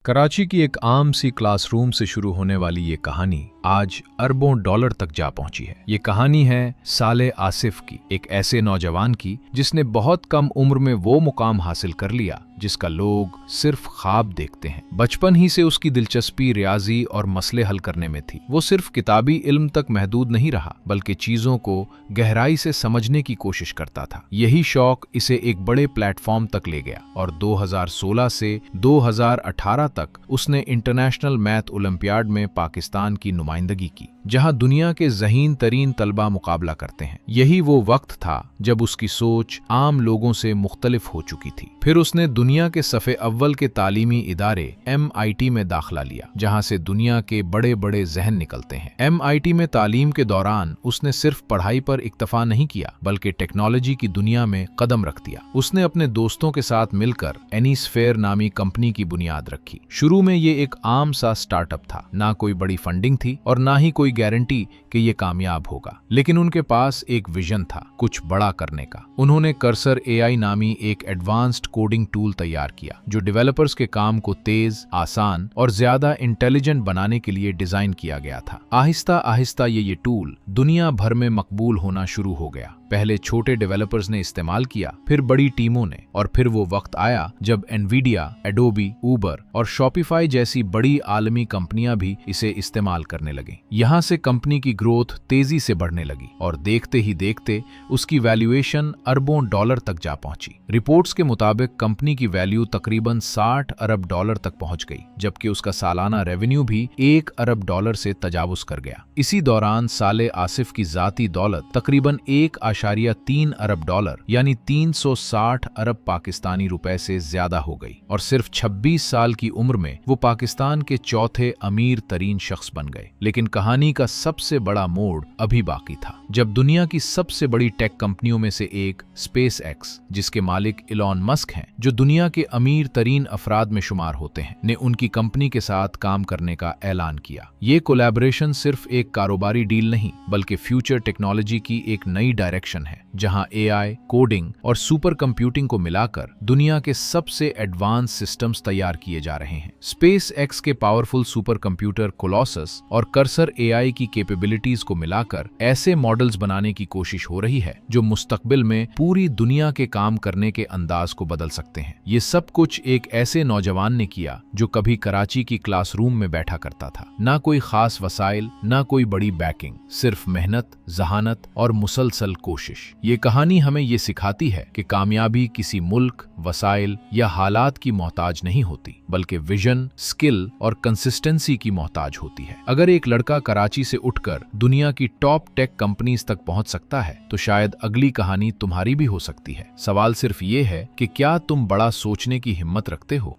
कराची की एक आम सी क्लासरूम से शुरू होने वाली ये कहानी आज अरबों डॉलर तक जा पहुंची है। ये कहानी है साले आसिफ की, एक ऐसे नौजवान की जिसने बहुत कम उम्र में वो मुकाम हासिल कर लिया जिसका लोग सिर्फ ख्वाब देखते हैं। बचपन ही से उसकी दिलचस्पी रियाजी और मसले हल करने में थी। वो सिर्फ किताबी इल्म तक महदूद नहीं रहा, बल्कि चीजों को गहराई से समझने की कोशिश करता था। यही शौक इसे एक बड़े प्लेटफॉर्म तक ले गया और 2016 से 2018 तक उसने इंटरनेशनल मैथ ओलंपियाड में पाकिस्तान की नुमाइंदगी की, जहां दुनिया के ज़हीन तरीन तलबा मुकाबला करते हैं। यही वो वक्त था जब उसकी सोच आम लोगों से मुख्तलिफ हो चुकी थी। फिर उसने दुनिया के सफ़े अव्वल के तालीमी इदारे MIT में दाखिला लिया, जहां से दुनिया के बड़े बड़े जहन निकलते हैं। MIT में तालीम के दौरान उसने सिर्फ पढ़ाई पर इक्तफा नहीं किया, बल्कि टेक्नोलॉजी की दुनिया में कदम रख दिया। उसने अपने दोस्तों के साथ मिलकर एनीस्फेयर नामी कंपनी की बुनियाद रखी। शुरू में ये एक आम सा स्टार्टअप था, ना कोई बड़ी फंडिंग थी और ना ही कोई गारंटी कि ये कामयाब होगा, लेकिन उनके पास एक विजन था, कुछ बड़ा करने का। उन्होंने कर्सर AI नामी एक एडवांस्ड कोडिंग टूल तैयार किया जो डेवलपर्स के काम को तेज, आसान और ज्यादा इंटेलिजेंट बनाने के लिए डिजाइन किया गया था। आहिस्ता आहिस्ता ये टूल दुनिया भर में मकबूल होना शुरू हो गया। पहले छोटे डेवलपर्स ने इस्तेमाल किया, फिर बड़ी टीमों ने, और फिर वो वक्त आया जब एनवीडिया, एडोबी, ऊबर और शॉपिफाई जैसी बड़ी आलमी कंपनियां भी इसे इस्तेमाल करने लगे। यहाँ से कंपनी की ग्रोथ तेजी से बढ़ने लगी और देखते ही देखते उसकी वैल्यूएशन अरबों डॉलर तक जा पहुंची। रिपोर्ट्स के मुताबिक कंपनी की वैल्यू तकरीबन 60 अरब डॉलर तक पहुंच गई, जबकि उसका सालाना रेवेन्यू भी 1 अरब डॉलर से तजावुज कर गया। इसी दौरान साले आसिफ की जाती दौलत तकरीबन 1.3 अरब डॉलर यानी 360 अरब पाकिस्तानी रुपए से ज्यादा हो गई और सिर्फ 26 साल की उम्र में वो पाकिस्तान के चौथे अमीर तरीन शख्स बन गए। लेकिन कहानी का सबसे बड़ा मोड़ अभी बाकी था, जब दुनिया की सबसे बड़ी टेक कंपनियों में से एक SpaceX, जिसके मालिक इलॉन मस्क हैं, जो दुनिया के अमीर तरीन अफराद में शुमार होते हैं, ने उनकी कंपनी के साथ काम करने का ऐलान किया। ये कोलैबोरेशन सिर्फ एक कारोबारी डील नहीं, बल्कि फ्यूचर टेक्नोलॉजी की एक नई डायरेक्शन है, जहां AI, कोडिंग और सुपर कंप्यूटिंग को मिलाकर दुनिया के सबसे एडवांस सिस्टम्स तैयार किए जा रहे हैं। SpaceX के पावरफुल सुपर कंप्यूटर कोलोसस और कर्सर AI की कैपेबिलिटीज को मिलाकर ऐसे मॉडल्स बनाने की कोशिश हो रही है जो मुस्तकबिल में पूरी दुनिया के काम करने के अंदाज को बदल सकते हैं। ये सब कुछ एक ऐसे नौजवान ने किया जो कभी कराची की क्लासरूम में बैठा करता था। ना कोई खास वसाइल, ना कोई बड़ी बैकिंग, सिर्फ मेहनत, जहानत और मुसलसल कोशिश। ये कहानी हमें ये सिखाती है कि कामयाबी किसी मुल्क, वसाइल या हालात की मोहताज नहीं होती, बल्कि विजन, स्किल और कंसिस्टेंसी की मोहताज होती है। अगर एक लड़का कराची से उठकर दुनिया की टॉप टेक कंपनीज तक पहुंच सकता है, तो शायद अगली कहानी तुम्हारी भी हो सकती है। सवाल सिर्फ ये है कि क्या तुम बड़ा सोचने की हिम्मत रखते हो।